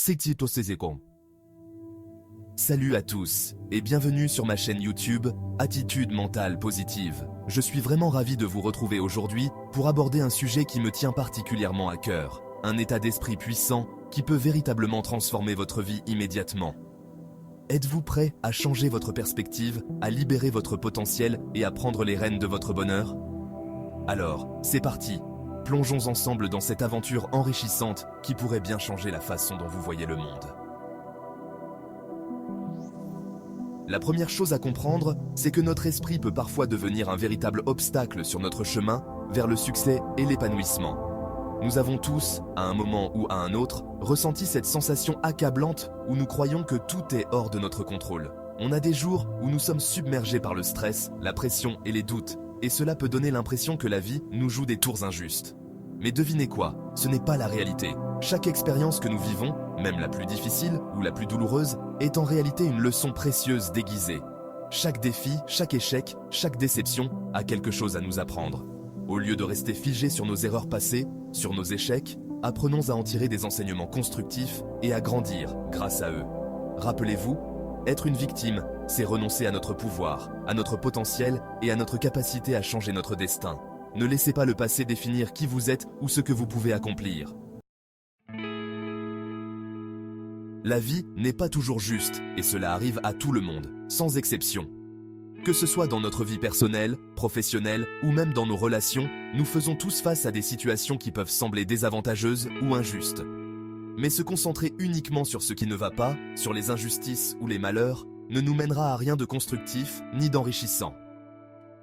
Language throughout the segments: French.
C'est Tosezekon. Salut à tous et bienvenue sur ma chaîne YouTube Attitude mentale positive. Je suis vraiment ravi de vous retrouver aujourd'hui pour aborder un sujet qui me tient particulièrement à cœur. Un état d'esprit puissant qui peut véritablement transformer votre vie immédiatement. Êtes-vous prêt à changer votre perspective, à libérer votre potentiel et à prendre les rênes de votre bonheur? Alors, c'est parti! Plongeons ensemble dans cette aventure enrichissante qui pourrait bien changer la façon dont vous voyez le monde. La première chose à comprendre, c'est que notre esprit peut parfois devenir un véritable obstacle sur notre chemin vers le succès et l'épanouissement. Nous avons tous, à un moment ou à un autre, ressenti cette sensation accablante où nous croyons que tout est hors de notre contrôle. On a des jours où nous sommes submergés par le stress, la pression et les doutes, et cela peut donner l'impression que la vie nous joue des tours injustes. Mais devinez quoi, ce n'est pas la réalité. Chaque expérience que nous vivons, même la plus difficile ou la plus douloureuse, est en réalité une leçon précieuse déguisée. Chaque défi, chaque échec, chaque déception a quelque chose à nous apprendre. Au lieu de rester figés sur nos erreurs passées, sur nos échecs, apprenons à en tirer des enseignements constructifs et à grandir grâce à eux. Rappelez-vous, être une victime, c'est renoncer à notre pouvoir, à notre potentiel et à notre capacité à changer notre destin. Ne laissez pas le passé définir qui vous êtes ou ce que vous pouvez accomplir. La vie n'est pas toujours juste, et cela arrive à tout le monde, sans exception. Que ce soit dans notre vie personnelle, professionnelle ou même dans nos relations, nous faisons tous face à des situations qui peuvent sembler désavantageuses ou injustes. Mais se concentrer uniquement sur ce qui ne va pas, sur les injustices ou les malheurs, ne nous mènera à rien de constructif ni d'enrichissant.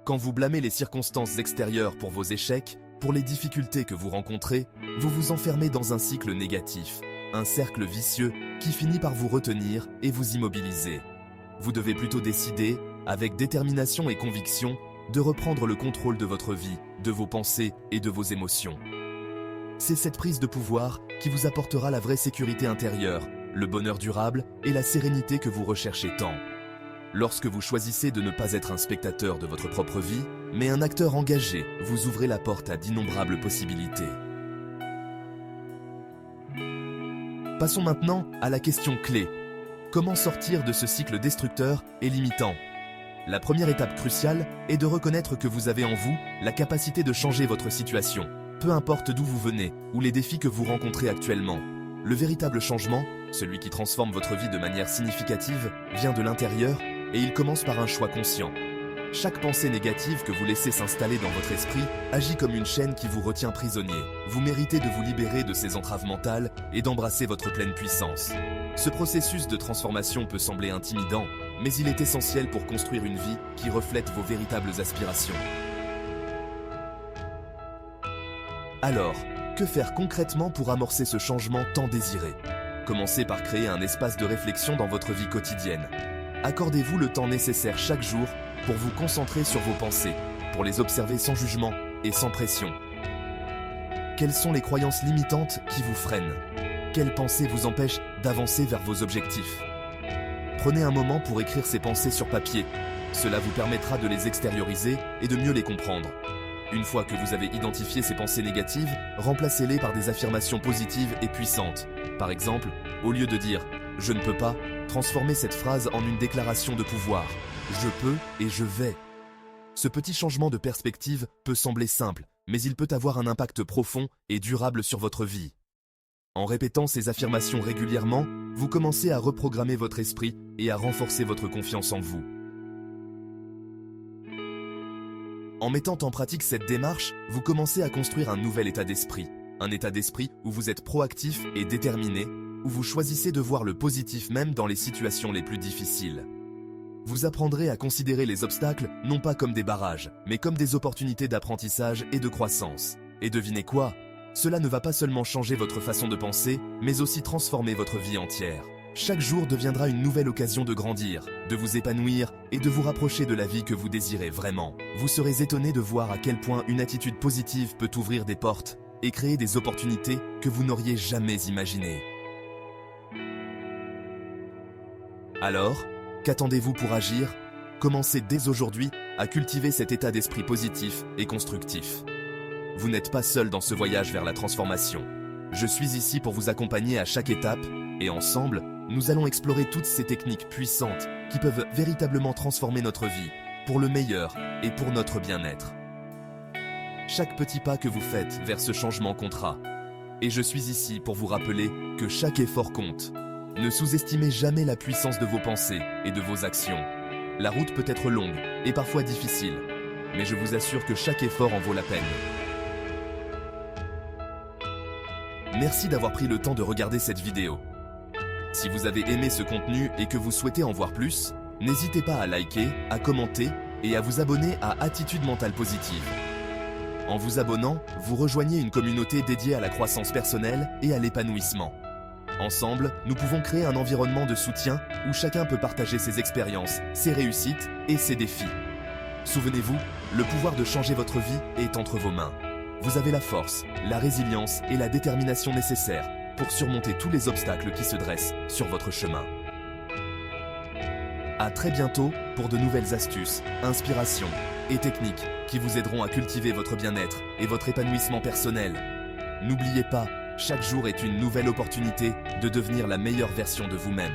Quand vous blâmez les circonstances extérieures pour vos échecs, pour les difficultés que vous rencontrez, vous vous enfermez dans un cycle négatif, un cercle vicieux qui finit par vous retenir et vous immobiliser. Vous devez plutôt décider, avec détermination et conviction, de reprendre le contrôle de votre vie, de vos pensées et de vos émotions. C'est cette prise de pouvoir qui vous apportera la vraie sécurité intérieure, le bonheur durable et la sérénité que vous recherchez tant. Lorsque vous choisissez de ne pas être un spectateur de votre propre vie, mais un acteur engagé, vous ouvrez la porte à d'innombrables possibilités. Passons maintenant à la question clé. Comment sortir de ce cycle destructeur et limitant? La première étape cruciale est de reconnaître que vous avez en vous la capacité de changer votre situation, peu importe d'où vous venez ou les défis que vous rencontrez actuellement. Le véritable changement, celui qui transforme votre vie de manière significative, vient de l'intérieur et il commence par un choix conscient. Chaque pensée négative que vous laissez s'installer dans votre esprit agit comme une chaîne qui vous retient prisonnier. Vous méritez de vous libérer de ces entraves mentales et d'embrasser votre pleine puissance. Ce processus de transformation peut sembler intimidant, mais il est essentiel pour construire une vie qui reflète vos véritables aspirations. Alors, que faire concrètement pour amorcer ce changement tant désiré? Commencez par créer un espace de réflexion dans votre vie quotidienne. Accordez-vous le temps nécessaire chaque jour pour vous concentrer sur vos pensées, pour les observer sans jugement et sans pression. Quelles sont les croyances limitantes qui vous freinent? Quelles pensées vous empêchent d'avancer vers vos objectifs? Prenez un moment pour écrire ces pensées sur papier. Cela vous permettra de les extérioriser et de mieux les comprendre. Une fois que vous avez identifié ces pensées négatives, remplacez-les par des affirmations positives et puissantes. Par exemple, au lieu de dire « je ne peux pas », transformez cette phrase en une déclaration de pouvoir. Je peux et je vais. Ce petit changement de perspective peut sembler simple, mais il peut avoir un impact profond et durable sur votre vie. En répétant ces affirmations régulièrement, vous commencez à reprogrammer votre esprit et à renforcer votre confiance en vous. En mettant en pratique cette démarche, vous commencez à construire un nouvel état d'esprit. Un état d'esprit où vous êtes proactif et déterminé, où vous choisissez de voir le positif même dans les situations les plus difficiles. Vous apprendrez à considérer les obstacles non pas comme des barrages, mais comme des opportunités d'apprentissage et de croissance. Et devinez quoi? Cela ne va pas seulement changer votre façon de penser, mais aussi transformer votre vie entière. Chaque jour deviendra une nouvelle occasion de grandir, de vous épanouir et de vous rapprocher de la vie que vous désirez vraiment. Vous serez étonné de voir à quel point une attitude positive peut ouvrir des portes et créer des opportunités que vous n'auriez jamais imaginées. Alors, qu'attendez-vous pour agir? Commencez dès aujourd'hui à cultiver cet état d'esprit positif et constructif. Vous n'êtes pas seul dans ce voyage vers la transformation. Je suis ici pour vous accompagner à chaque étape, Et ensemble, nous allons explorer toutes ces techniques puissantes qui peuvent véritablement transformer notre vie, pour le meilleur et pour notre bien-être. Chaque petit pas que vous faites vers ce changement comptera. Et je suis ici pour vous rappeler que chaque effort compte. Ne sous-estimez jamais la puissance de vos pensées et de vos actions. La route peut être longue et parfois difficile, mais je vous assure que chaque effort en vaut la peine. Merci d'avoir pris le temps de regarder cette vidéo. Si vous avez aimé ce contenu et que vous souhaitez en voir plus, n'hésitez pas à liker, à commenter et à vous abonner à Attitude Mentale Positive. En vous abonnant, vous rejoignez une communauté dédiée à la croissance personnelle et à l'épanouissement. Ensemble, nous pouvons créer un environnement de soutien où chacun peut partager ses expériences, ses réussites et ses défis. Souvenez-vous, le pouvoir de changer votre vie est entre vos mains. Vous avez la force, la résilience et la détermination nécessaires pour surmonter tous les obstacles qui se dressent sur votre chemin. À très bientôt pour de nouvelles astuces, inspirations et techniques qui vous aideront à cultiver votre bien-être et votre épanouissement personnel. N'oubliez pas, chaque jour est une nouvelle opportunité de devenir la meilleure version de vous-même.